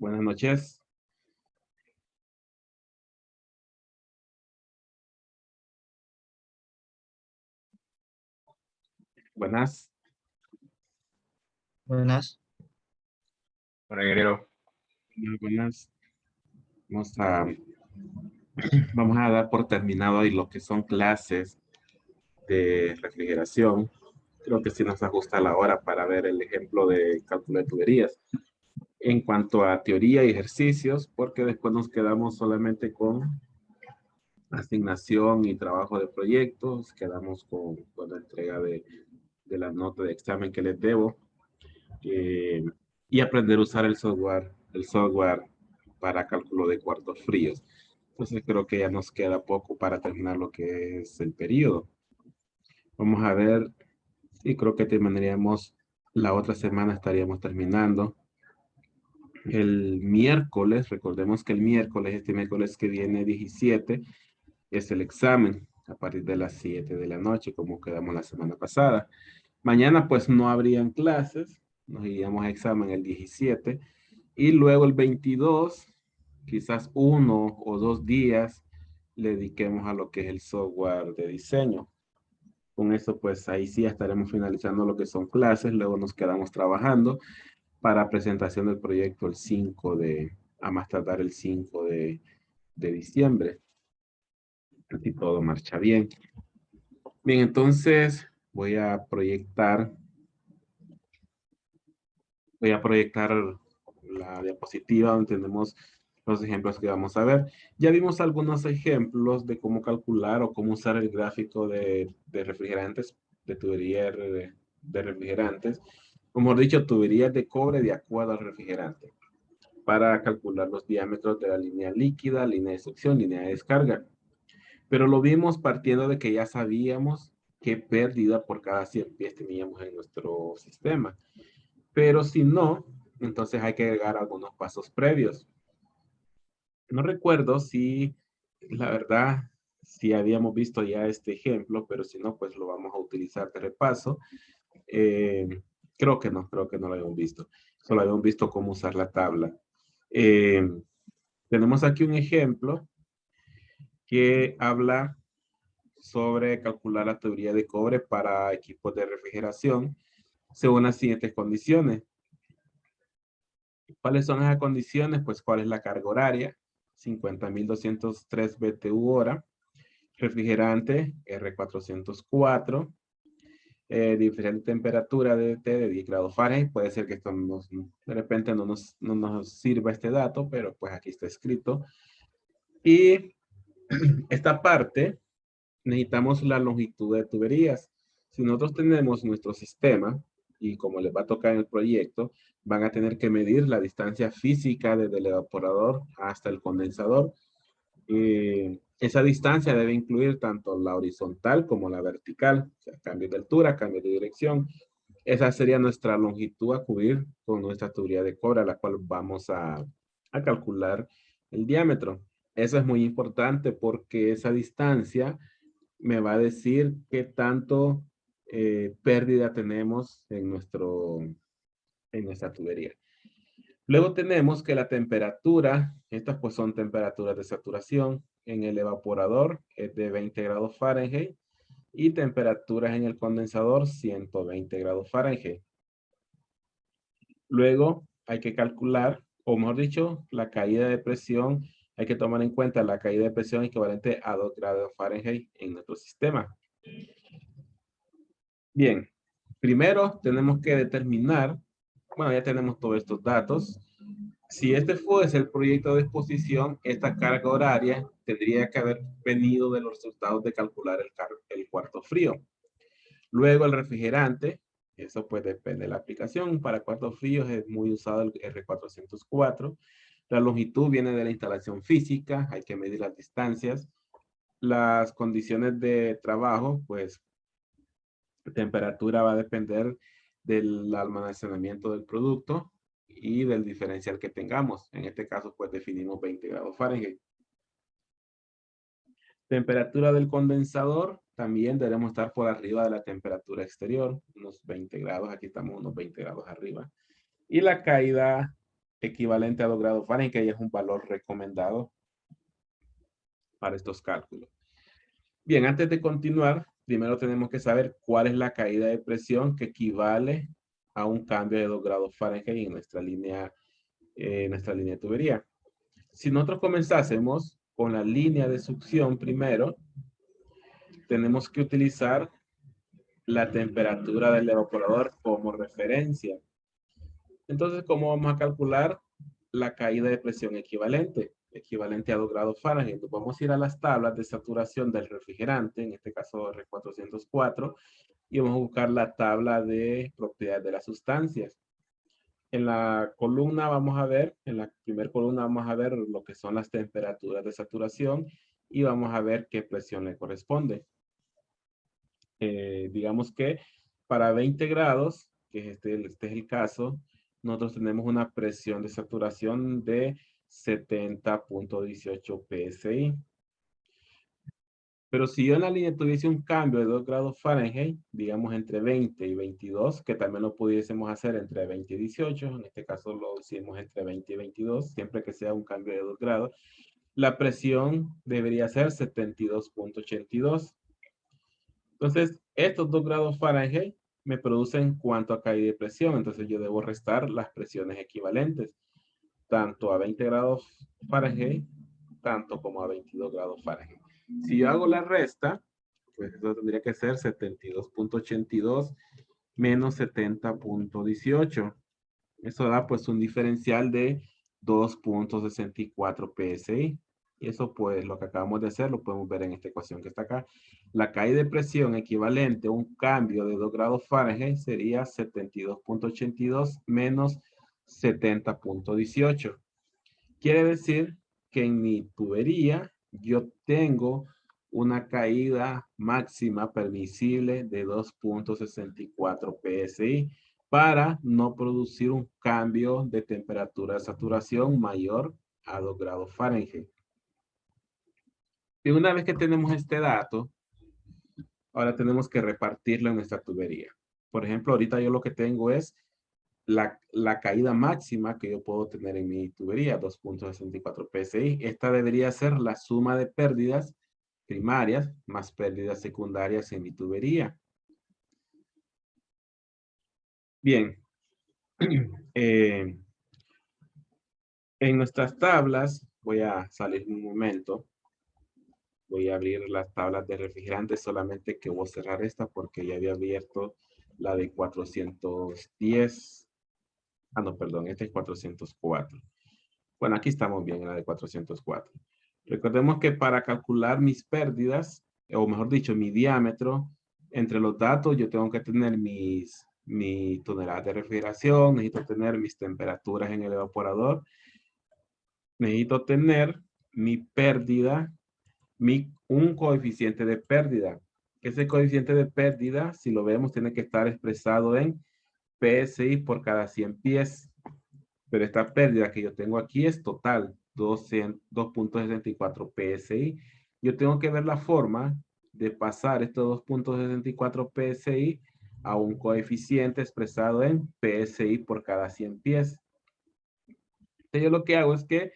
Buenas noches. Buenas. Buenas. Hola, Guerrero. Buenas. Vamos a, vamos a dar por terminado ahí lo que son clases de refrigeración. Creo que sí nos ajusta la hora para ver el ejemplo de cálculo de tuberías. En cuanto a teoría y ejercicios, porque después nos quedamos solamente con asignación y trabajo de proyectos, quedamos con la entrega de la nota de examen que les debo. eh, y aprender a usar el software para cálculo de cuartos fríos. Entonces creo que ya nos queda poco para terminar lo que es el periodo. Vamos a ver, y creo que terminaríamos, la otra semana estaríamos terminando. El miércoles, recordemos que este miércoles que viene 17, es el examen a partir de las 7 de la noche, como quedamos la semana pasada. Mañana pues no habrían clases, nos iríamos a examen el 17 y luego el 22, quizás 1 o 2 días le dediquemos a lo que es el software de diseño. Con eso pues ahí sí estaremos finalizando lo que son clases, luego nos quedamos trabajando para presentación del proyecto a más tardar el 5 de diciembre. Si todo marcha bien. Bien, entonces voy a proyectar la diapositiva donde tenemos los ejemplos que vamos a ver. Ya vimos algunos ejemplos de cómo calcular o cómo usar el gráfico de refrigerantes, de tubería de refrigerantes, como mejor dicho, tuberías de cobre de acuerdo al refrigerante, para calcular los diámetros de la línea líquida, línea de succión, línea de descarga. Pero lo vimos partiendo de que ya sabíamos qué pérdida por cada 100 pies teníamos en nuestro sistema. Pero si no, entonces hay que agregar algunos pasos previos. No recuerdo si, la verdad, si habíamos visto ya este ejemplo, pero si no, pues lo vamos a utilizar de repaso. Eh, creo que no lo habíamos visto. Solo habíamos visto cómo usar la tabla. Eh, Tenemos aquí un ejemplo que habla sobre calcular la teoría de cobre para equipos de refrigeración según las siguientes condiciones. ¿Cuáles son esas condiciones? Pues cuál es la carga horaria, 50.203 BTU hora, refrigerante R404, diferente temperatura de 10 grados Fahrenheit. Puede ser que esto de repente no nos sirva este dato, pero pues aquí está escrito. Y esta parte necesitamos la longitud de tuberías. Si nosotros tenemos nuestro sistema, y como les va a tocar en el proyecto, van a tener que medir la distancia física desde el evaporador hasta el condensador. Esa distancia debe incluir tanto la horizontal como la vertical, o sea, cambio de altura, cambio de dirección. Esa sería nuestra longitud a cubrir con nuestra tubería de cobre, a la cual vamos a calcular el diámetro. Eso es muy importante porque esa distancia me va a decir qué tanto pérdida tenemos en nuestra tubería. Luego tenemos que la temperatura, estas pues son temperaturas de saturación en el evaporador, es de 20 grados Fahrenheit, y temperaturas en el condensador, 120 grados Fahrenheit. Luego hay que calcular, o mejor dicho, la caída de presión. Hay que tomar en cuenta la caída de presión equivalente a 2 grados Fahrenheit en nuestro sistema. Bien, primero tenemos que determinar, bueno, ya tenemos todos estos datos. Si este fuese el proyecto de exposición, esta carga horaria tendría que haber venido de los resultados de calcular el cuarto frío. Luego el refrigerante, eso pues depende de la aplicación. Para cuartos fríos es muy usado el R404. La longitud viene de la instalación física, hay que medir las distancias. Las condiciones de trabajo, pues temperatura va a depender del almacenamiento del producto y del diferencial que tengamos. En este caso, pues definimos 20 grados Fahrenheit. Temperatura del condensador, también debemos estar por arriba de la temperatura exterior, unos 20 grados. Aquí estamos unos 20 grados arriba. Y la caída equivalente a 2 grados Fahrenheit, que es un valor recomendado para estos cálculos. Bien, antes de continuar, primero tenemos que saber cuál es la caída de presión que equivale a un cambio de 2 grados Fahrenheit en nuestra línea de tubería. Si nosotros comenzásemos con la línea de succión primero, tenemos que utilizar la temperatura del evaporador como referencia. Entonces, ¿cómo vamos a calcular la caída de presión equivalente? Equivalente a 2 grados Fahrenheit. Entonces, vamos a ir a las tablas de saturación del refrigerante, en este caso R404, y vamos a buscar la tabla de propiedades de las sustancias. En la columna vamos a ver, en la primera columna vamos a ver lo que son las temperaturas de saturación y vamos a ver qué presión le corresponde. Digamos que para 20 grados, que este es el caso, nosotros tenemos una presión de saturación de 70.18 psi. Pero si yo en la línea tuviese un cambio de 2 grados Fahrenheit, digamos entre 20 y 22, que también lo pudiésemos hacer entre 20 y 18, en este caso lo hicimos entre 20 y 22, siempre que sea un cambio de 2 grados, la presión debería ser 72.82. Entonces, estos 2 grados Fahrenheit me producen cuánto a caída de presión. Entonces, yo debo restar las presiones equivalentes, tanto a 20 grados Fahrenheit, tanto como a 22 grados Fahrenheit. Si yo hago la resta, pues eso tendría que ser 72.82 menos 70.18. Eso da pues un diferencial de 2.64 psi. Y eso pues lo que acabamos de hacer lo podemos ver en esta ecuación que está acá. La caída de presión equivalente a un cambio de 2 grados Fahrenheit sería 72.82 menos 70.18. Quiere decir que en mi tubería yo tengo una caída máxima permisible de 2.64 psi para no producir un cambio de temperatura de saturación mayor a 2 grados Fahrenheit. Y una vez que tenemos este dato, ahora tenemos que repartirlo en nuestra tubería. Por ejemplo, ahorita yo lo que tengo es la caída máxima que yo puedo tener en mi tubería, 2.64 psi. Esta debería ser la suma de pérdidas primarias más pérdidas secundarias en mi tubería. Bien. En nuestras tablas, voy a salir un momento. Voy a abrir las tablas de refrigerantes, solamente que voy a cerrar esta porque ya había abierto la de 410. Ah, no, perdón, esta es 404. Bueno, aquí estamos bien en la de 404. Recordemos que para calcular mis pérdidas, o mejor dicho, mi diámetro, entre los datos yo tengo que tener mi tonelada de refrigeración, necesito tener mis temperaturas en el evaporador, necesito tener mi pérdida, un coeficiente de pérdida. Ese coeficiente de pérdida, si lo vemos, tiene que estar expresado en PSI por cada 100 pies. Pero esta pérdida que yo tengo aquí es total, 2.64 PSI. Yo tengo que ver la forma de pasar estos 2.64 PSI a un coeficiente expresado en PSI por cada 100 pies. Entonces yo lo que hago es que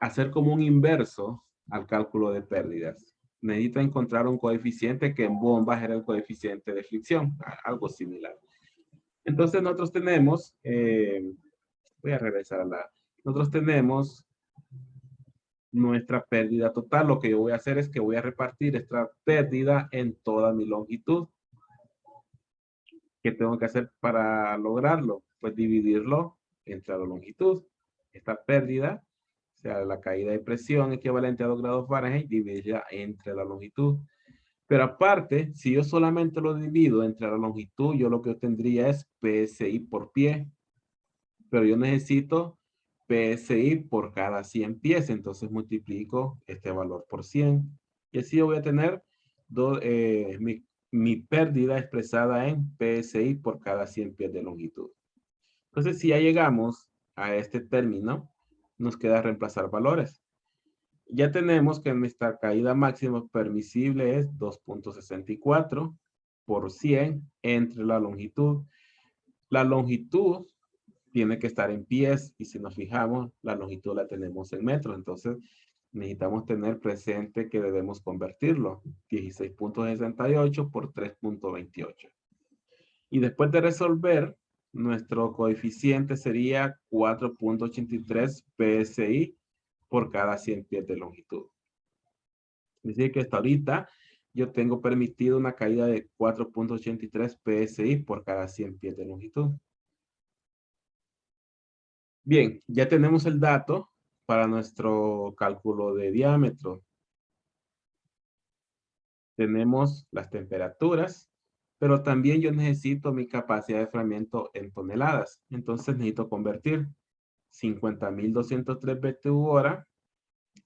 hacer como un inverso al cálculo de pérdidas. Necesito encontrar un coeficiente que en bombas era el coeficiente de fricción, algo similar. Entonces nosotros tenemos, voy a regresar a nosotros tenemos nuestra pérdida total. Lo que yo voy a hacer es que voy a repartir esta pérdida en toda mi longitud. ¿Qué tengo que hacer para lograrlo? Pues dividirlo entre la longitud. Esta pérdida, o sea, la caída de presión equivalente a 2 grados Fahrenheit, dividirla entre la longitud. Pero aparte, si yo solamente lo divido entre la longitud, yo lo que obtendría es PSI por pie. Pero yo necesito PSI por cada 100 pies. Entonces multiplico este valor por 100. Y así yo voy a tener mi pérdida expresada en PSI por cada 100 pies de longitud. Entonces, si ya llegamos a este término, nos queda reemplazar valores. Ya tenemos que nuestra caída máxima permisible es 2.64 por 100 entre la longitud. La longitud tiene que estar en pies y si nos fijamos, la longitud la tenemos en metros. Entonces, necesitamos tener presente que debemos convertirlo. 16.68 por 3.28. Y después de resolver, nuestro coeficiente sería 4.83 PSI por cada 100 pies de longitud. Es decir, que hasta ahorita yo tengo permitido una caída de 4.83 PSI por cada 100 pies de longitud. Bien, ya tenemos el dato para nuestro cálculo de diámetro. Tenemos las temperaturas, pero también yo necesito mi capacidad de enfriamiento en toneladas. Entonces necesito convertir 50.203 BTU hora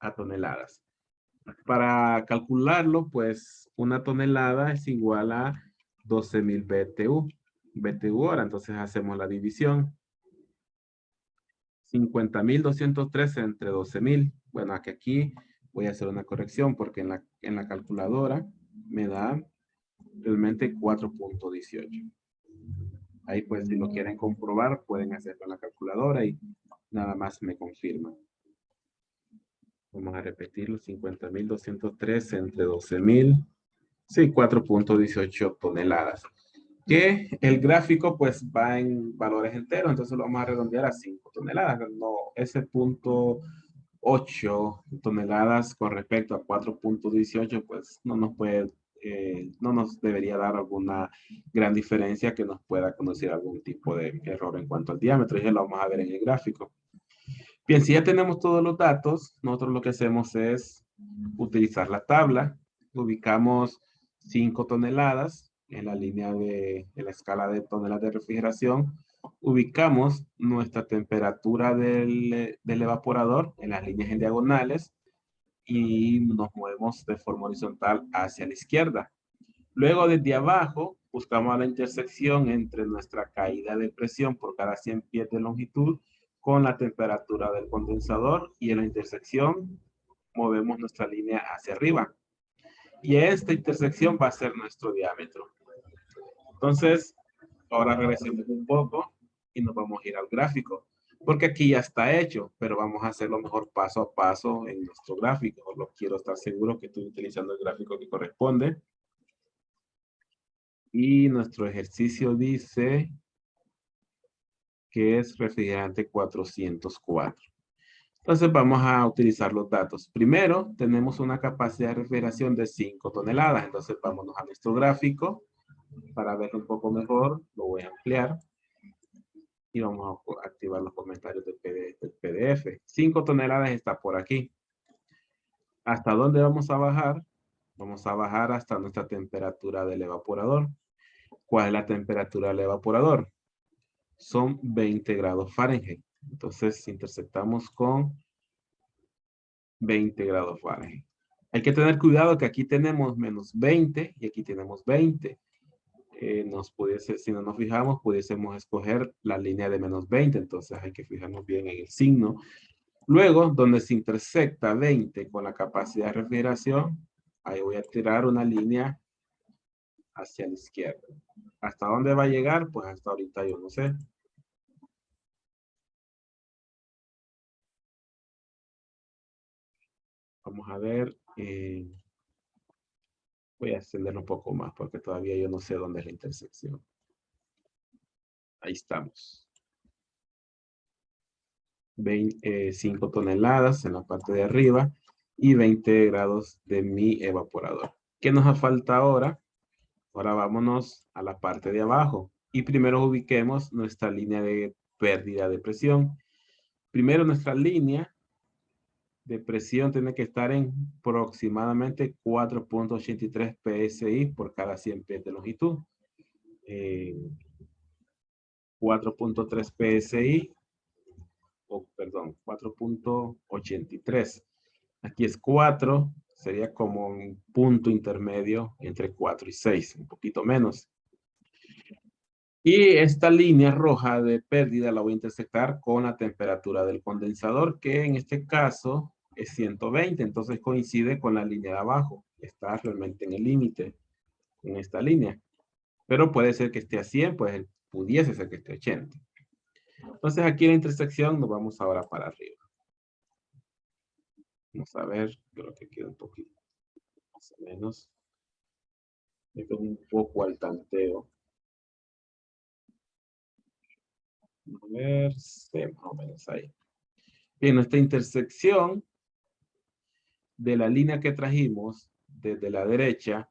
a toneladas. Para calcularlo, pues una tonelada es igual a 12.000 BTU hora. Entonces hacemos la división. 50.203 entre 12.000. Bueno, aquí voy a hacer una corrección porque en la calculadora me da realmente 4.18. Ahí pues si lo quieren comprobar pueden hacerlo en la calculadora y nada más me confirman. Vamos a repetirlo, 50.203 entre 12.000. Sí, 4.18 toneladas. Que el gráfico pues va en valores enteros, entonces lo vamos a redondear a 5 toneladas. No, ese punto 8 toneladas con respecto a 4.18 pues no nos puede, no nos debería dar alguna gran diferencia que nos pueda conducir a algún tipo de error en cuanto al diámetro. Y ya lo vamos a ver en el gráfico. Bien, si ya tenemos todos los datos, nosotros lo que hacemos es utilizar la tabla. Ubicamos 5 toneladas en la línea en la escala de toneladas de refrigeración. Ubicamos nuestra temperatura del evaporador en las líneas en diagonales y nos movemos de forma horizontal hacia la izquierda. Luego, desde abajo, buscamos la intersección entre nuestra caída de presión por cada 100 pies de longitud con la temperatura del condensador y en la intersección movemos nuestra línea hacia arriba. Y esta intersección va a ser nuestro diámetro. Entonces, ahora regresemos un poco y nos vamos a ir al gráfico. Porque aquí ya está hecho, pero vamos a hacerlo mejor paso a paso en nuestro gráfico. Lo quiero estar seguro que estoy utilizando el gráfico que corresponde. Y nuestro ejercicio dice que es refrigerante 404. Entonces vamos a utilizar los datos. Primero, tenemos una capacidad de refrigeración de 5 toneladas. Entonces vámonos a nuestro gráfico para verlo un poco mejor. Lo voy a ampliar. Y vamos a activar los comentarios del PDF. 5 toneladas está por aquí. ¿Hasta dónde vamos a bajar? Vamos a bajar hasta nuestra temperatura del evaporador. ¿Cuál es la temperatura del evaporador? Son 20 grados Fahrenheit. Entonces intersectamos con 20 grados Fahrenheit. Hay que tener cuidado que aquí tenemos menos 20 y aquí tenemos 20. Si no nos fijamos, pudiésemos escoger la línea de menos 20. Entonces hay que fijarnos bien en el signo. Luego, donde se intersecta 20 con la capacidad de refrigeración, ahí voy a tirar una línea hacia la izquierda. ¿Hasta dónde va a llegar? Pues hasta ahorita yo no sé. Vamos a ver. Voy a extenderlo un poco más porque todavía yo no sé dónde es la intersección. Ahí estamos. 5 toneladas en la parte de arriba y 20 grados de mi evaporador. ¿Qué nos falta ahora? Ahora vámonos a la parte de abajo y primero ubiquemos nuestra línea de pérdida de presión. Primero nuestra línea de presión tiene que estar en aproximadamente 4.83 PSI por cada 100 pies de longitud. 4.3 PSI, perdón, 4.83. Aquí es 4, sería como un punto intermedio entre 4 y 6, un poquito menos. Y esta línea roja de pérdida la voy a intersectar con la temperatura del condensador, que en este caso es 120, entonces coincide con la línea de abajo. Está realmente en el límite en esta línea. Pero puede ser que esté a 100, pues pudiese ser que esté a 80. Entonces aquí en la intersección nos vamos ahora para arriba. Vamos a ver, creo que queda un poquito más o menos. Esto es un poco al tanteo. A ver, sí, más o menos ahí. Bien, esta intersección de la línea que trajimos desde la derecha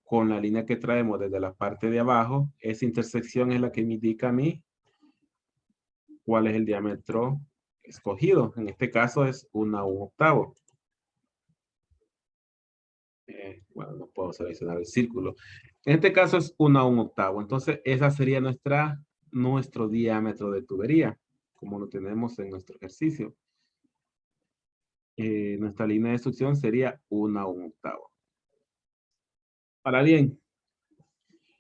con la línea que traemos desde la parte de abajo, esa intersección es la que me indica a mí cuál es el diámetro escogido. En este caso es 1/8. Bueno, no puedo seleccionar el círculo. En este caso es 1/8. Entonces, esa sería nuestro diámetro de tubería, como lo tenemos en nuestro ejercicio. Nuestra línea de succión sería 1/8. Ahora bien,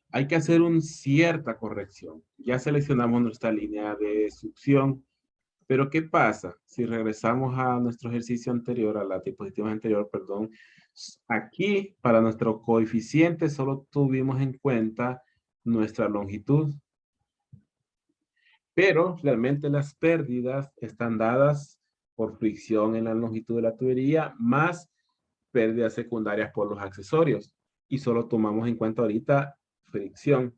hay que hacer una cierta corrección. Ya seleccionamos nuestra línea de succión, pero ¿qué pasa? Si regresamos a nuestro ejercicio anterior, a la diapositiva anterior, perdón, aquí para nuestro coeficiente solo tuvimos en cuenta nuestra longitud, pero realmente las pérdidas están dadas por fricción en la longitud de la tubería más pérdidas secundarias por los accesorios. Y solo tomamos en cuenta ahorita fricción.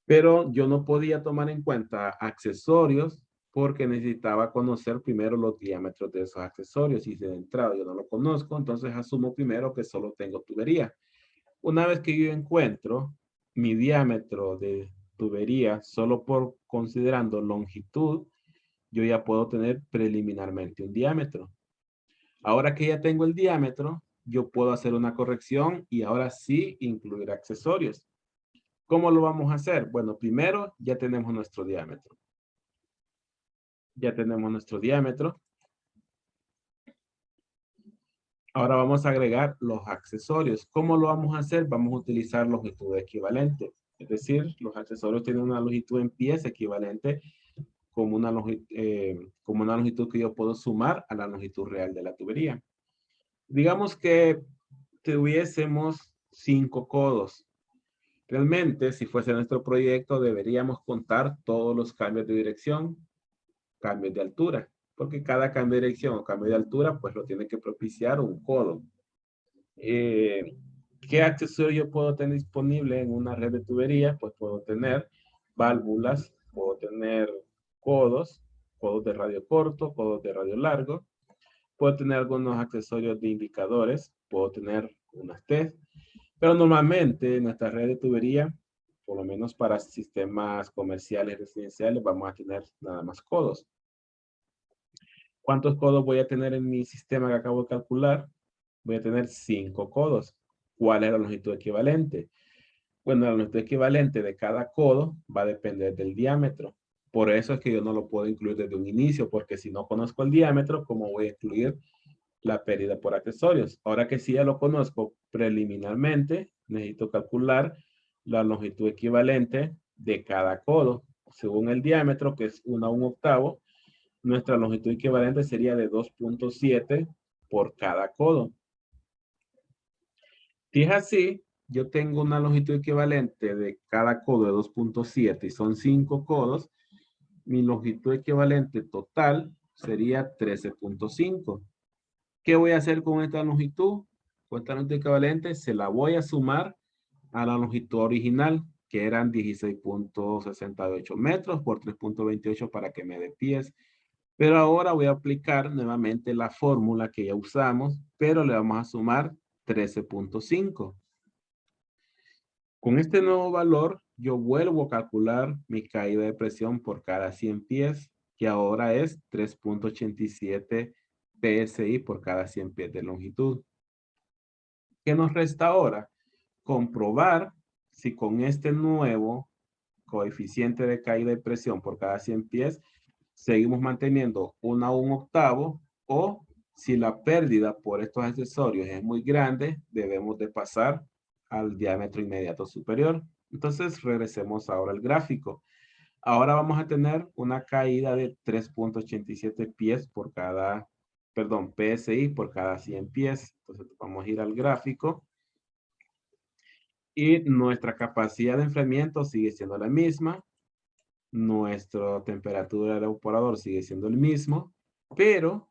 Pero yo no podía tomar en cuenta accesorios porque necesitaba conocer primero los diámetros de esos accesorios. Y de entrada yo no lo conozco, entonces asumo primero que solo tengo tubería. Una vez que yo encuentro mi diámetro de tubería solo por considerando longitud, yo ya puedo tener preliminarmente un diámetro. Ahora que ya tengo el diámetro, yo puedo hacer una corrección y ahora sí incluir accesorios. ¿Cómo lo vamos a hacer? Bueno, primero ya tenemos nuestro diámetro. Ya tenemos nuestro diámetro. Ahora vamos a agregar los accesorios. ¿Cómo lo vamos a hacer? Vamos a utilizar longitud equivalente. Es decir, los accesorios tienen una longitud en pies equivalente como una longitud que yo puedo sumar a la longitud real de la tubería. Digamos que tuviésemos 5 codos. Realmente, si fuese nuestro proyecto, deberíamos contar todos los cambios de dirección, cambios de altura, porque cada cambio de dirección o cambio de altura, pues lo tiene que propiciar un codo. ¿Qué accesorio yo puedo tener disponible en una red de tubería? Pues puedo tener válvulas, puedo tener codos, codos de radio corto, codos de radio largo, puedo tener algunos accesorios de indicadores, puedo tener unas test, pero normalmente en nuestra red de tubería, por lo menos para sistemas comerciales residenciales, vamos a tener nada más codos. ¿Cuántos codos voy a tener en mi sistema que acabo de calcular? Voy a tener 5 codos. ¿Cuál es la longitud equivalente? Bueno, la longitud equivalente de cada codo va a depender del diámetro. Por eso es que yo no lo puedo incluir desde un inicio, porque si no conozco el diámetro, ¿cómo voy a incluir la pérdida por accesorios? Ahora que sí ya lo conozco preliminarmente, necesito calcular la longitud equivalente de cada codo. Según el diámetro, que es 1/8, nuestra longitud equivalente sería de 2.7 por cada codo. Si es así, yo tengo una longitud equivalente de cada codo de 2.7 y son 5 codos. Mi longitud equivalente total sería 13.5. ¿Qué voy a hacer con esta longitud? Con esta longitud equivalente se la voy a sumar a la longitud original, que eran 16.68 metros por 3.28 para que me dé pies. Pero ahora voy a aplicar nuevamente la fórmula que ya usamos, pero le vamos a sumar 13.5. Con este nuevo valor, yo vuelvo a calcular mi caída de presión por cada 100 pies, que ahora es 3.87 PSI por cada 100 pies de longitud. ¿Qué nos resta ahora? Comprobar si con este nuevo coeficiente de caída de presión por cada 100 pies seguimos manteniendo 1/8 o si la pérdida por estos accesorios es muy grande, debemos de pasar al diámetro inmediato superior. Entonces regresemos ahora al gráfico. Ahora vamos a tener una caída de 3.87 pies por cada, perdón, PSI por cada 100 pies. Entonces vamos a ir al gráfico. Y nuestra capacidad de enfriamiento sigue siendo la misma. Nuestra temperatura del evaporador sigue siendo el mismo, pero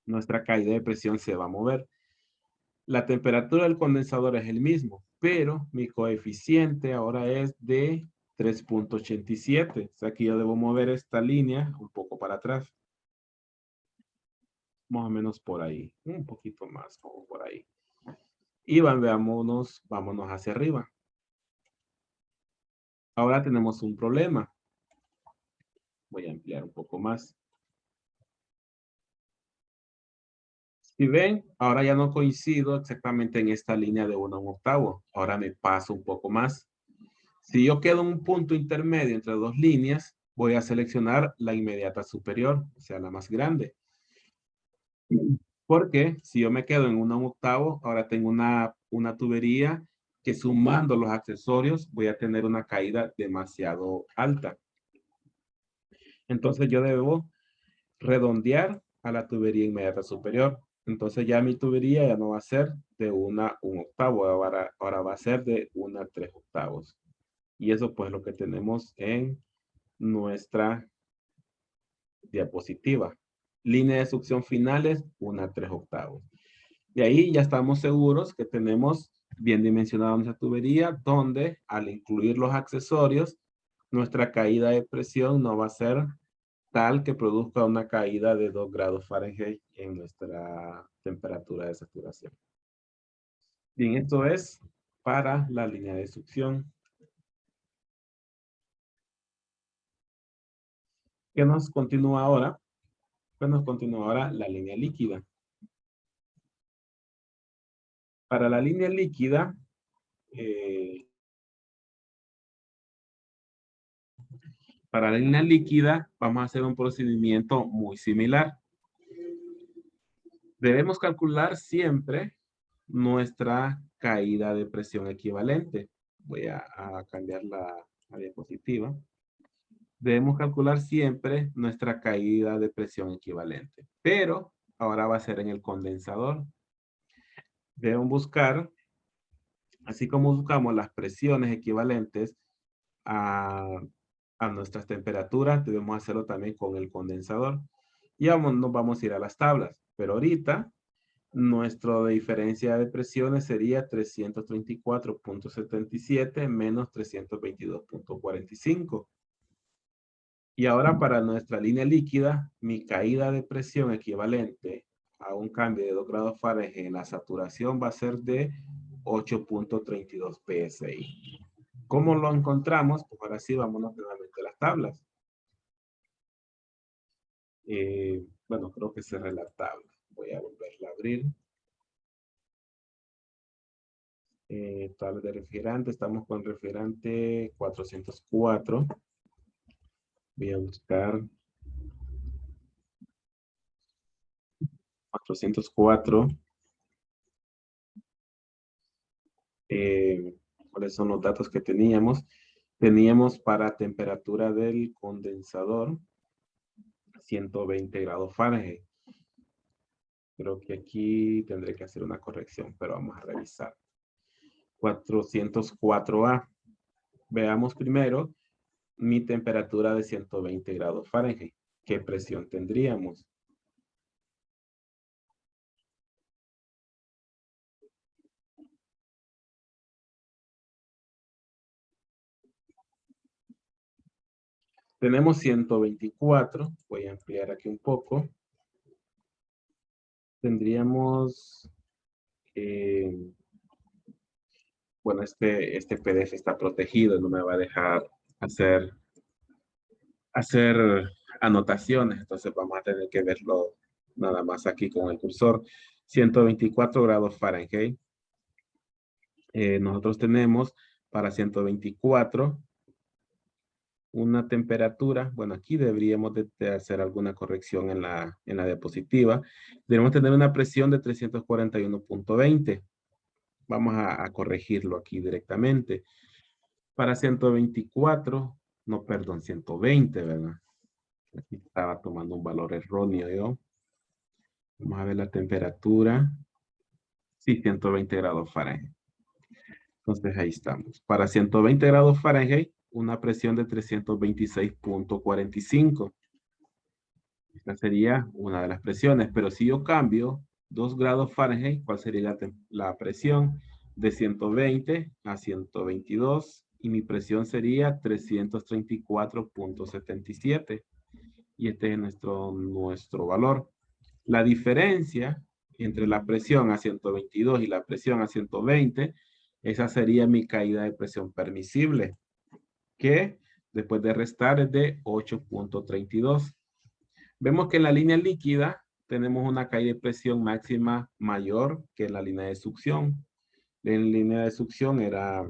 nuestra caída de presión se va a mover. La temperatura del condensador es el mismo, pero mi coeficiente ahora es de 3.87. O sea que yo debo mover esta línea un poco para atrás. Más o menos por ahí. Un poquito más, como por ahí. Y vámonos hacia arriba. Ahora tenemos un problema. Voy a ampliar un poco más. Si ven, ahora ya no coincido exactamente en esta línea de 1 a 1/8. Ahora me paso un poco más. Si yo quedo en un punto intermedio entre dos líneas, voy a seleccionar la inmediata superior, o sea, la más grande. Porque si yo me quedo en 1 a 1/8, ahora tengo una tubería que sumando los accesorios voy a tener una caída demasiado alta. Entonces yo debo redondear a la tubería inmediata superior. Entonces ya mi tubería ya no va a ser de 1 a 1/8, ahora va a ser de 1 a 3/8. Y eso pues lo que tenemos en nuestra diapositiva. Línea de succión finales, 1 a 3/8. De ahí ya estamos seguros que tenemos bien dimensionada nuestra tubería, donde al incluir los accesorios, nuestra caída de presión no va a ser tal que produzca una caída de 2 grados Fahrenheit en nuestra temperatura de saturación. Bien, esto es para la línea de succión. ¿Qué nos continúa ahora? Pues nos continúa ahora la línea líquida. Para la línea líquida, vamos a hacer un procedimiento muy similar. Debemos calcular siempre nuestra caída de presión equivalente. Voy a cambiar la diapositiva. Debemos calcular siempre nuestra caída de presión equivalente. Pero ahora va a ser en el condensador. Deben buscar, así como buscamos las presiones equivalentes a nuestras temperaturas, debemos hacerlo también con el condensador. Y nos vamos a ir a las tablas. Pero ahorita, nuestra diferencia de presiones sería 334.77 menos 322.45. Y ahora para nuestra línea líquida, mi caída de presión equivalente a un cambio de 2 grados Fahrenheit en la saturación va a ser de 8.32 PSI. ¿Cómo lo encontramos? Pues ahora sí, vámonos nuevamente a las tablas. Bueno, creo que cerré la tabla. Voy a volverla a abrir. Tabla de refrigerante. Estamos con refrigerante 404. Voy a buscar 404. ¿Cuáles son los datos que teníamos? Teníamos para temperatura del condensador 120 grados Fahrenheit. Creo que aquí tendré que hacer una corrección, pero vamos a revisar. 404A. Veamos primero mi temperatura de 120 grados Fahrenheit. ¿Qué presión tendríamos? Tenemos 124. Voy a ampliar aquí un poco. Tendríamos... bueno, este PDF está protegido, no me va a dejar hacer anotaciones, entonces vamos a tener que verlo nada más aquí con el cursor. 124 grados Fahrenheit. Nosotros tenemos para 124 una temperatura, bueno, aquí deberíamos de hacer alguna corrección en la diapositiva. Debemos tener una presión de 341.20. Vamos a corregirlo aquí directamente. Para 124, no, perdón, 120, ¿verdad? Aquí estaba tomando un valor erróneo yo. Vamos a ver la temperatura. Sí, 120 grados Fahrenheit. Entonces ahí estamos. Para 120 grados Fahrenheit, una presión de 326.45. Esta sería una de las presiones, pero si yo cambio 2 grados Fahrenheit, ¿cuál sería la presión? De 120 a 122 y mi presión sería 334.77. Y este es nuestro valor. La diferencia entre la presión a 122 y la presión a 120, esa sería mi caída de presión permisible, que después de restar es de 8.32. Vemos que en la línea líquida tenemos una caída de presión máxima mayor que en la línea de succión. En la línea de succión era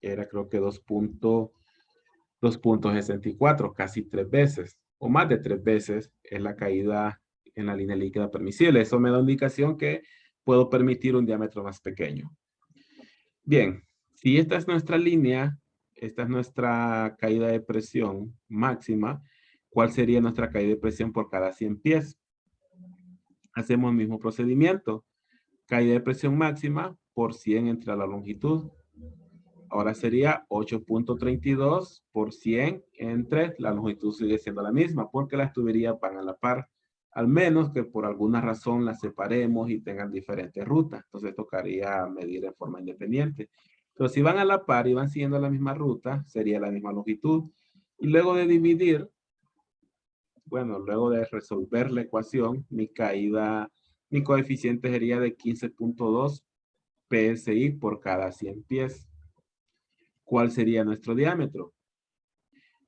creo que 2.64, casi 3 veces o más de 3 veces es la caída en la línea líquida permisible. Eso me da indicación que puedo permitir un diámetro más pequeño. Bien, si esta es nuestra línea, esta es nuestra caída de presión máxima, ¿cuál sería nuestra caída de presión por cada 100 pies? Hacemos el mismo procedimiento. Caída de presión máxima por 100 entre la longitud. Ahora sería 8.32 por 100 entre la longitud sigue siendo la misma porque las tuberías van a la par. Al menos que por alguna razón las separemos y tengan diferentes rutas. Entonces tocaría medir en forma independiente. Pero si van a la par y van siguiendo la misma ruta, sería la misma longitud. Y luego de dividir, bueno, luego de resolver la ecuación, mi coeficiente sería de 15.2 PSI por cada 100 pies. ¿Cuál sería nuestro diámetro?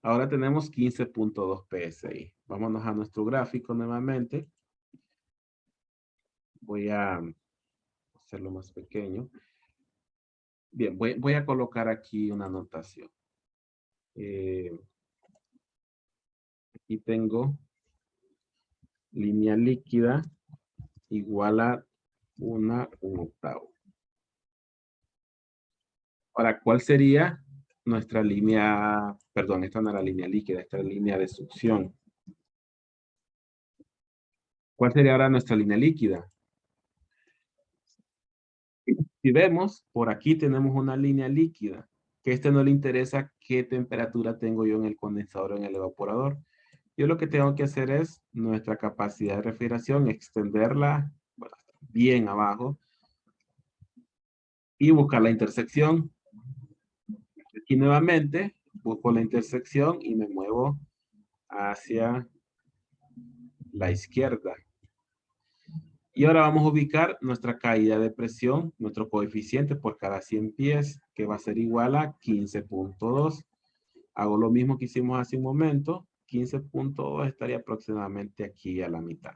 Ahora tenemos 15.2 PSI. Vámonos a nuestro gráfico nuevamente. Voy a hacerlo más pequeño. Bien, voy a colocar aquí una anotación. Aquí tengo línea líquida igual a un octavo. Ahora, ¿cuál sería nuestra línea? Perdón, esta no era línea líquida, esta es la línea de succión. ¿Cuál sería ahora nuestra línea líquida? Si vemos, por aquí tenemos una línea líquida, que a este no le interesa qué temperatura tengo yo en el condensador o en el evaporador. Yo lo que tengo que hacer es nuestra capacidad de refrigeración, extenderla bien abajo y buscar la intersección. Aquí nuevamente busco la intersección y me muevo hacia la izquierda. Y ahora vamos a ubicar nuestra caída de presión, nuestro coeficiente por cada 100 pies, que va a ser igual a 15.2. Hago lo mismo que hicimos hace un momento. 15.2 estaría aproximadamente aquí a la mitad.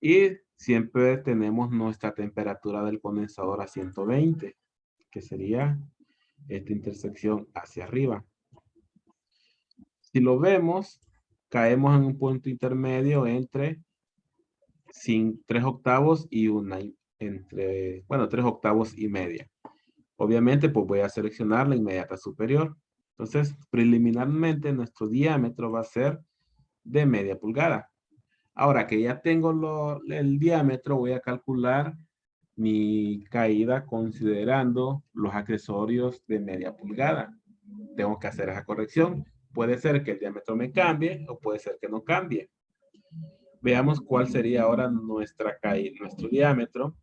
Y siempre tenemos nuestra temperatura del condensador a 120, que sería esta intersección hacia arriba. Si lo vemos, caemos en un punto intermedio entre 3 octavos y entre 3 octavos y media. Obviamente, pues voy a seleccionar la inmediata superior. Entonces, preliminarmente, nuestro diámetro va a ser de media pulgada. Ahora que ya tengo el diámetro, voy a calcular mi caída considerando los accesorios de media pulgada. Tengo que hacer esa corrección. Puede ser que el diámetro me cambie o puede ser que no cambie. Veamos cuál sería ahora nuestro diámetro.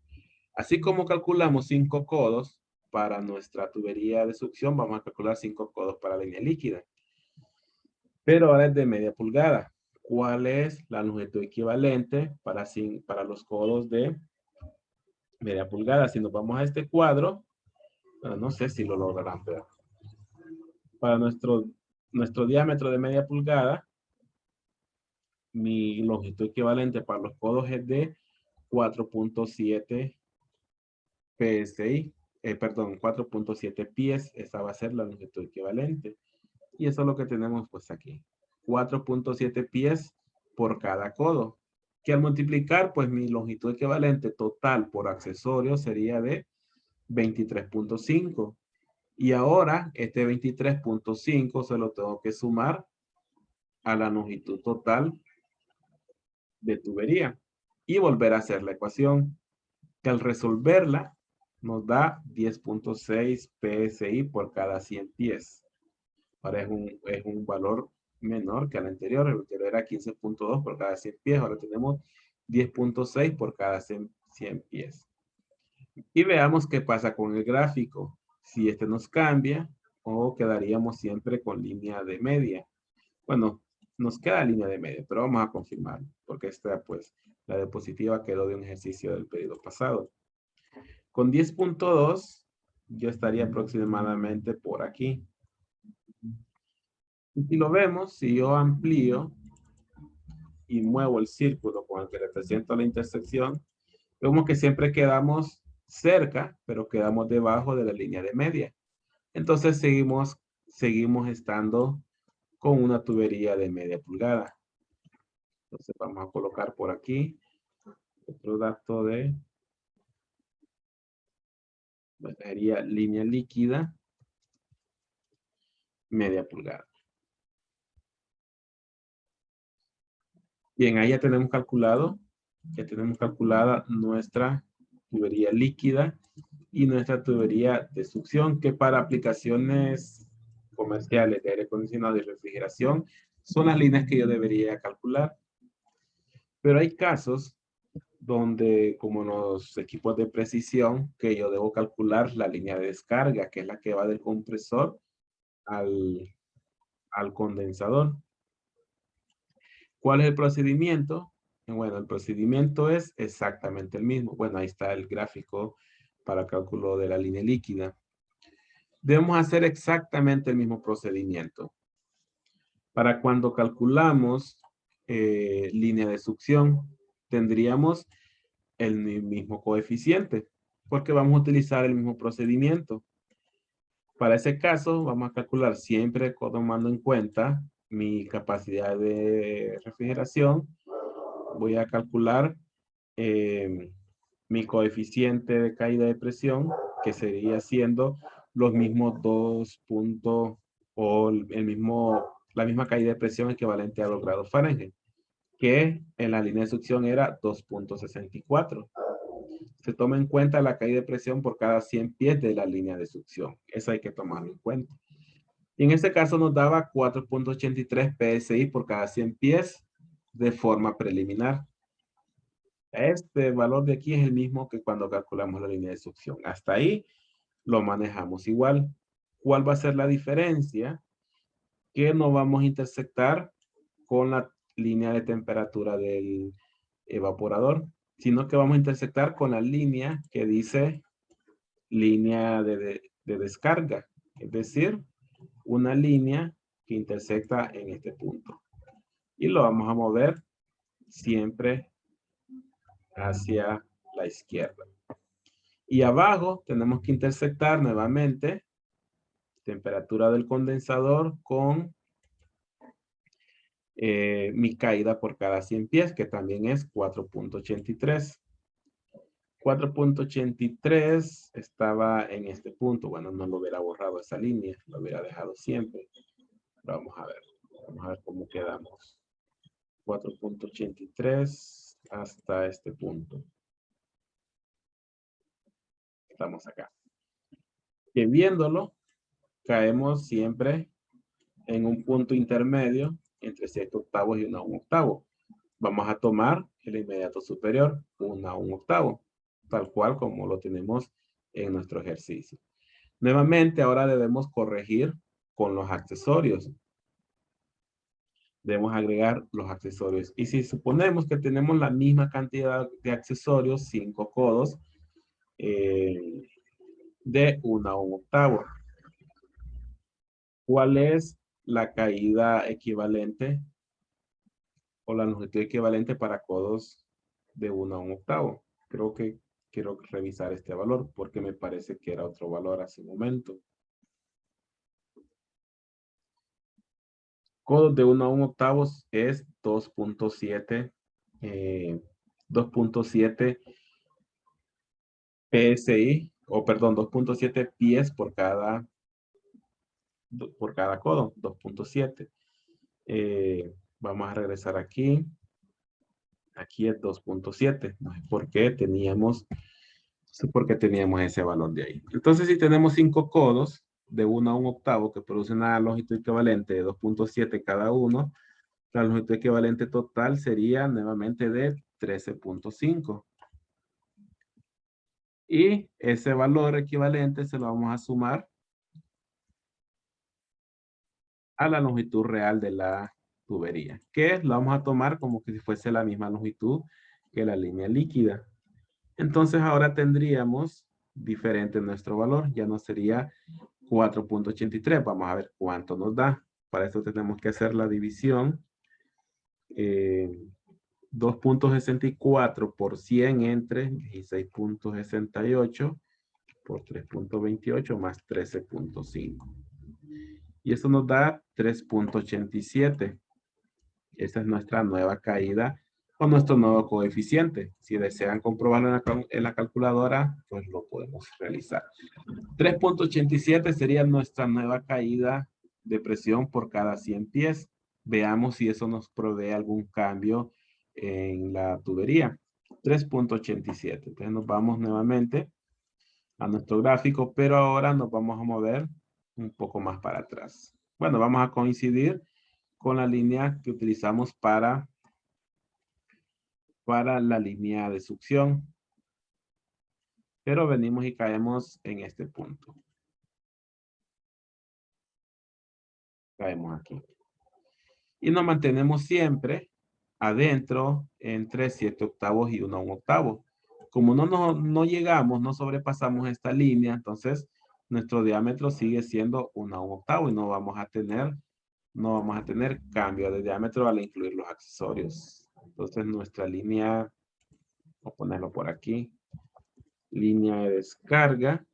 Así como calculamos 5 codos para nuestra tubería de succión, vamos a calcular 5 codos para la línea líquida. Pero ahora es de media pulgada. ¿Cuál es la longitud equivalente para los codos de media pulgada? Si nos vamos a este cuadro, bueno, no sé si lo lograrán ver. Para nuestro diámetro de media pulgada, mi longitud equivalente para los codos es de 4.7 PSI. Perdón, 4.7 pies. Esa va a ser la longitud equivalente. Y eso es lo que tenemos pues aquí. 4.7 pies por cada codo. Que al multiplicar, pues mi longitud equivalente total por accesorio sería de 23.5. Y ahora este 23.5 se lo tengo que sumar a la longitud total de tubería. Y volver a hacer la ecuación. Que al resolverla nos da 10.6 PSI por cada 100 pies. Ahora es un valor menor que el anterior. El anterior era 15.2 por cada 100 pies. Ahora tenemos 10.6 por cada 100 pies. Y veamos qué pasa con el gráfico. Si este nos cambia o quedaríamos siempre con línea de media. Bueno, nos queda línea de media, pero vamos a confirmar, porque esta, pues, la diapositiva quedó de un ejercicio del periodo pasado. Con 10.2, yo estaría aproximadamente por aquí. Y si lo vemos, si yo amplío y muevo el círculo con el que represento la intersección, vemos que siempre quedamos cerca, pero quedamos debajo de la línea de media. Entonces seguimos estando con una tubería de media pulgada. Entonces vamos a colocar por aquí otro dato de, sería línea líquida media pulgada. Bien, ahí ya tenemos calculado, ya tenemos calculada nuestra tubería líquida y nuestra tubería de succión, que para aplicaciones comerciales de aire acondicionado y refrigeración son las líneas que yo debería calcular. Pero hay casos donde, como en los equipos de precisión, que yo debo calcular la línea de descarga, que es la que va del compresor al condensador. ¿Cuál es el procedimiento? Bueno, el procedimiento es exactamente el mismo. Bueno, ahí está el gráfico para cálculo de la línea líquida. Debemos hacer exactamente el mismo procedimiento. Para cuando calculamos línea de succión, tendríamos el mismo coeficiente, porque vamos a utilizar el mismo procedimiento. Para ese caso, vamos a calcular siempre tomando en cuenta mi capacidad de refrigeración. Voy a calcular mi coeficiente de caída de presión, que sería siendo los mismos 2 puntos o la misma caída de presión equivalente a los grados Fahrenheit, que en la línea de succión era 2.64. Se toma en cuenta la caída de presión por cada 100 pies de la línea de succión. Eso hay que tomarlo en cuenta. Y en este caso nos daba 4.83 PSI por cada 100 pies de forma preliminar. Este valor de aquí es el mismo que cuando calculamos la línea de succión. Hasta ahí lo manejamos igual. ¿Cuál va a ser la diferencia? Que no vamos a intersectar con la línea de temperatura del evaporador, sino que vamos a intersectar con la línea que dice línea de descarga, es decir, una línea que intersecta en este punto. Y lo vamos a mover siempre hacia la izquierda. Y abajo tenemos que intersectar nuevamente temperatura del condensador con mi caída por cada 100 pies, que también es 4.83. 4.83 estaba en este punto. Bueno, no lo hubiera borrado esa línea, lo hubiera dejado siempre. Pero vamos a ver cómo quedamos. 4.83 hasta este punto. Estamos acá. Que viéndolo, caemos siempre en un punto intermedio entre 7 octavos y 1 a 1 octavo. Vamos a tomar el inmediato superior, 1 a 1 octavo, tal cual como lo tenemos en nuestro ejercicio. Nuevamente, ahora debemos corregir con los accesorios. Debemos agregar los accesorios. Y si suponemos que tenemos la misma cantidad de accesorios, 5 codos, de 1 a 1 octavo. ¿Cuál es la caída equivalente o la longitud equivalente para codos de 1 a 1 octavo? Creo que quiero revisar este valor porque me parece que era otro valor hace un momento. Codos de 1 a 1 octavos es 2.7 PSI, o perdón, 2.7 pies por cada codo, 2.7. Vamos a regresar aquí. Aquí es 2.7. No sé por qué teníamos ese valor de ahí. Entonces, si tenemos 5 codos, de 1 a 1 octavo que produce una longitud equivalente de 2.7 cada uno, la longitud equivalente total sería nuevamente de 13.5. Y ese valor equivalente se lo vamos a sumar a la longitud real de la tubería, que lo vamos a tomar como que si fuese la misma longitud que la línea líquida. Entonces ahora tendríamos diferente nuestro valor, ya no sería 4.83. Vamos a ver cuánto nos da. Para eso tenemos que hacer la división. 2.64 por 100 entre 16.68 por 3.28 más 13.5. Y eso nos da 3.87. Esa es nuestra nueva caída o nuestro nuevo coeficiente. Si desean comprobarlo en la calculadora, pues lo podemos realizar. 3.87 sería nuestra nueva caída de presión por cada 100 pies. Veamos si eso nos provee algún cambio en la tubería. 3.87. Entonces nos vamos nuevamente a nuestro gráfico, pero ahora nos vamos a mover un poco más para atrás. Bueno, vamos a coincidir con la línea que utilizamos para la línea de succión. Pero venimos y caemos en este punto. Caemos aquí. Y nos mantenemos siempre adentro entre 7 octavos y 1 a 1 octavo. Como no llegamos, no sobrepasamos esta línea, entonces nuestro diámetro sigue siendo 1 a 1 octavo y no vamos a tener cambio de diámetro al incluir los accesorios. Entonces nuestra línea, voy a ponerlo por aquí, línea de descarga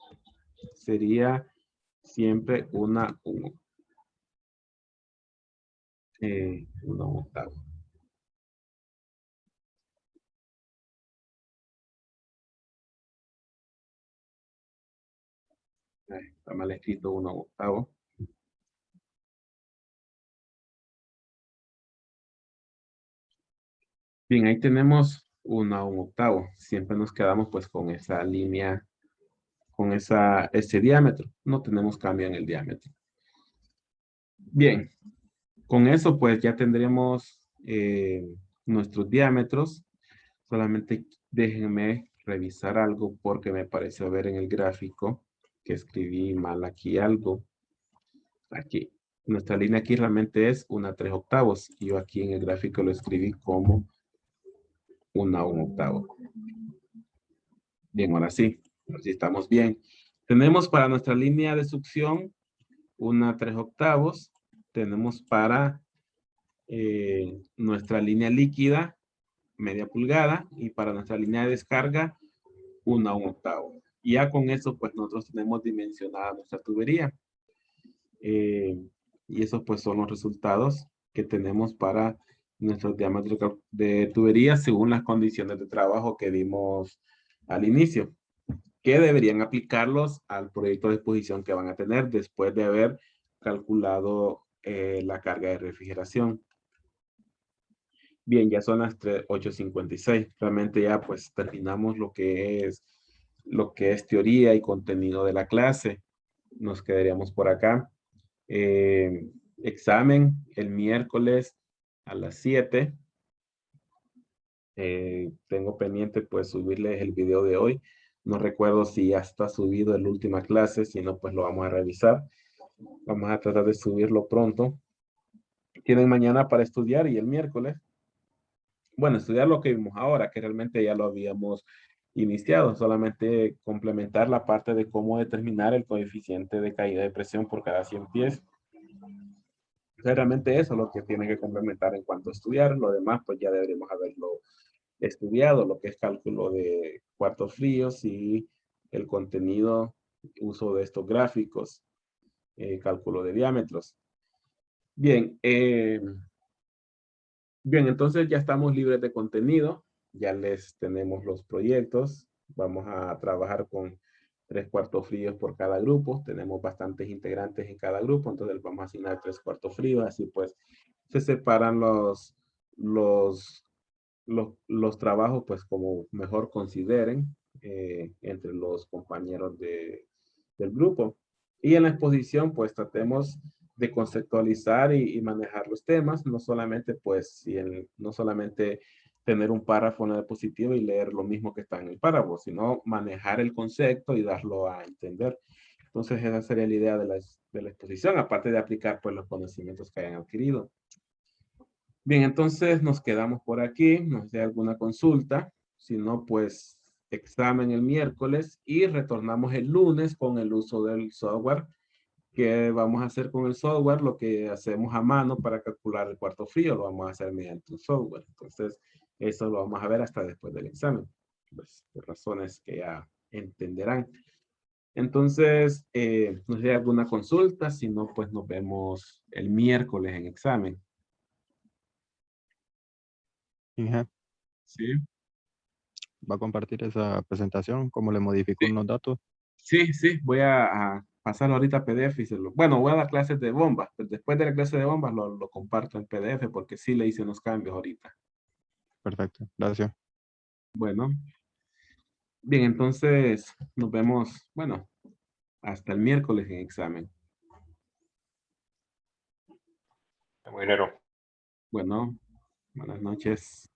sería siempre 1 a 1 octavo. Está mal escrito 1 a 1 octavo. Bien, ahí tenemos 1 a 1 octavo. Siempre nos quedamos pues con esa línea, con ese diámetro. No tenemos cambio en el diámetro. Bien, con eso pues ya tendremos nuestros diámetros. Solamente déjenme revisar algo porque me pareció ver en el gráfico que escribí mal aquí algo. Aquí. Nuestra línea aquí realmente es 1 a 3 octavos. Y yo aquí en el gráfico lo escribí como 1 a 1 octavo. Bien, ahora sí. Así estamos bien. Tenemos para nuestra línea de succión 1 a 3 octavos. Tenemos para nuestra línea líquida media pulgada. Y para nuestra línea de descarga 1 a 1 octavo. Y ya con eso pues nosotros tenemos dimensionada nuestra tubería. Y esos pues son los resultados que tenemos para nuestros diámetros de tubería según las condiciones de trabajo que vimos al inicio, que deberían aplicarlos al proyecto de exposición que van a tener después de haber calculado la carga de refrigeración. Bien, ya son las 8:56. Realmente ya pues terminamos lo que es teoría y contenido de la clase. Nos quedaríamos por acá. Examen el miércoles a las 7. Tengo pendiente pues subirles el video de hoy. No recuerdo si ya está subido en la última clase, si no pues lo vamos a revisar. Vamos a tratar de subirlo pronto. Tienen mañana para estudiar y el miércoles. Bueno, estudiar lo que vimos ahora, que realmente ya lo habíamos iniciado. Solamente complementar la parte de cómo determinar el coeficiente de caída de presión por cada 100 pies. Realmente eso es lo que tiene que complementar en cuanto a estudiar. Lo demás, pues ya deberíamos haberlo estudiado, lo que es cálculo de cuartos fríos y el contenido, uso de estos gráficos, cálculo de diámetros. Bien, entonces ya estamos libres de contenido. Ya les tenemos los proyectos. Vamos a trabajar con 3 cuartos fríos por cada grupo. Tenemos bastantes integrantes en cada grupo, entonces vamos a asignar 3 cuartos fríos. Así pues, se separan los trabajos, pues como mejor consideren entre los compañeros del grupo. Y en la exposición, pues tratemos de conceptualizar y manejar los temas, no solamente, pues, no solamente tener un párrafo en la diapositiva y leer lo mismo que está en el párrafo, sino manejar el concepto y darlo a entender. Entonces, esa sería la idea de la exposición, aparte de aplicar, pues, los conocimientos que hayan adquirido. Bien, entonces nos quedamos por aquí. No sé si hay alguna consulta. Si no, pues examen el miércoles y retornamos el lunes con el uso del software. ¿Qué vamos a hacer con el software? Lo que hacemos a mano para calcular el cuarto frío, lo vamos a hacer mediante un software. Entonces, eso lo vamos a ver hasta después del examen. Pues, por razones que ya entenderán. Entonces, no sé si hay alguna consulta. Si no, pues nos vemos el miércoles en examen. Inge, ¿Sí? va a compartir esa presentación, cómo le modificó Sí. unos datos. Sí, sí, voy a pasarlo ahorita a PDF y bueno, voy a dar clases de bombas, pero después de la clase de bombas lo comparto en PDF porque sí le hice unos cambios ahorita. Perfecto, gracias. Bueno, bien, entonces nos vemos, bueno, hasta el miércoles en examen. Ingeniero. Bueno, buenas noches.